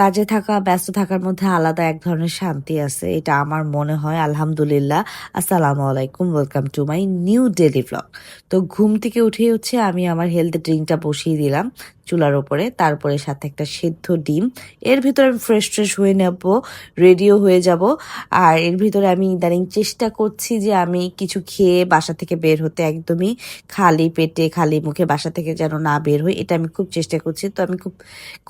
কাজে থাকা, ব্যস্ত থাকার মধ্যে আলাদা এক ধরনের শান্তি আছে। এটা আমার মনে হয় আলহামদুলিল্লাহ। আসসালামু আলাইকুম। Welcome to my new daily vlog. তো ঘুম থেকে উঠেই হচ্ছে আমি আমার হেলথ ড্রিঙ্কটা বসিয়ে দিলাম চুলার উপরে। তারপরে সাথে একটা সেদ্ধ ডিম। এর ভিতরে আমি ফ্রেশ হয়ে নেব, রেডিও হয়ে যাব। আর এর ভিতরে আমি ইদানিং চেষ্টা করছি যে আমি কিছু খেয়ে বাসা থেকে বের হতে, একদমই খালি পেটে খালি মুখে বাসা থেকে যেন না বের হই। এটা আমি খুব চেষ্টা করছি। তো আমি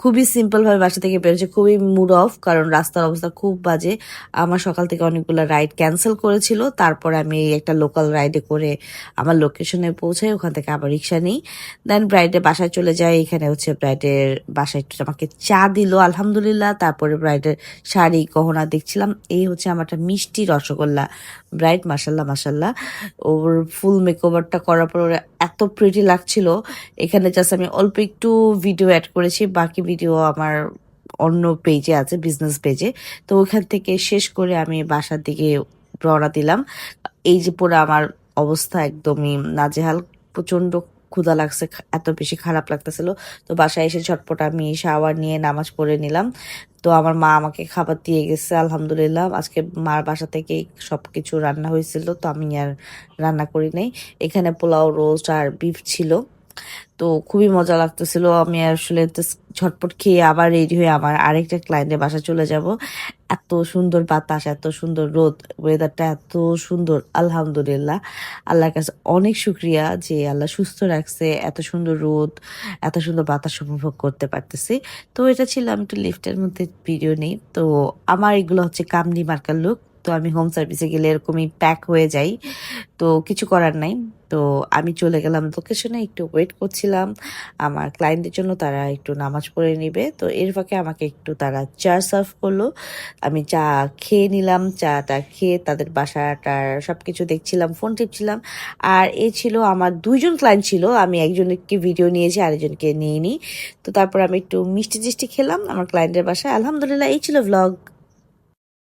খুবই সিম্পলভাবে বাসা থেকে বেরোচ্ছে, খুবই মুড অফ, কারণ রাস্তার অবস্থা খুব বাজে। আমার সকাল থেকে অনেকগুলো রাইড ক্যান্সেল করেছিল। তারপরে আমি একটা লোকাল রাইডে করে আমার লোকেশনে পৌঁছাই, ওখান থেকে আবার রিক্সা নিই। দেন ব্রাইডের বাসায় চলে যাই। এখানে হচ্ছে ব্রাইডের বাসায় একটু আমাকে চা দিল আলহামদুলিল্লাহ। তারপরে ব্রাইডের শাড়ি গহনা দেখছিলাম। এই হচ্ছে আমার একটা মিষ্টি রসগোল্লা ব্রাইড, মাসাল্লাহ মাসাল্লাহ। ওর ফুল মেকওভারটা করার পর ওরা এত প্রিটি লাগছিল। এখানে জাস্ট আমি অল্প একটু ভিডিও অ্যাড করেছি, বাকি ভিডিও আমার অন্য পেজে আছে, বিজনেস পেজে। তো ওখান থেকে শেষ করে আমি বাসার দিকে রওনা দিলাম। এই যে পুরো আমার অবস্থা একদমই নাজেহাল, প্রচন্ড ক্ষুধা লাগছে, এত বেশি খারাপ লাগতেছিল। তো বাসায় এসে ঝটপট আমি শাওয়ার নিয়ে নামাজ পড়ে নিলাম। তো আমার মা আমাকে খাবার দিয়ে গেছে আলহামদুলিল্লাহ। আজকে মার বাসা থেকে সবকিছু রান্না হয়েছিল, তো আমি আর রান্না করি নাই। এখানে পোলাও, রোস্ট আর বিফ ছিল। তো খুবই মজা লাগতেছিল। আমি আসলে ঝটপট খেয়ে আবার রেডি হয়ে আমার আরেকটা ক্লায়েন্টের বাসা চলে যাব। এত সুন্দর বাতাস, এত সুন্দর রোদ, ওয়েদারটা এত সুন্দর আলহামদুলিল্লাহ। আল্লাহর কাছে অনেক শুক্রিয়া যে আল্লাহ সুস্থ রাখছে, এত সুন্দর রোদ, এত সুন্দর বাতাস উপভোগ করতে পারতেছি। তো এটা ছিল, আমি একটু লিফটের মধ্যে ভিডিও নেই। তো আমার এগুলো হচ্ছে কামলি মার্কার লুক। তো আমি হোম সার্ভিসে গেলে এরকমই প্যাক হয়ে যাই, তো কিছু করার নাই। তো আমি চলে গেলাম লোকেশনে, একটু ওয়েট করছিলাম আমার ক্লায়েন্টদের জন্য, তারা একটু নামাজ পড়ে নিবে। তো এর ফাঁকে আমাকে একটু তারা চা সার্ভ করলো। আমি চা খেয়ে নিলাম। চাটা খেয়ে তাদের বাসাটার সব কিছু দেখছিলাম, ফোন টিপছিলাম। আর এ ছিল আমার দুইজন ক্লায়েন্ট ছিল, আমি একজনকে ভিডিও নিয়েছি, আরেকজনকে নিয়ে নিই। তো তারপর আমি একটু মিষ্টি টিষ্টি খেলাম আমার ক্লায়েন্টের বাসায়। আলহামদুলিল্লাহ, এই ছিল ভ্লগ।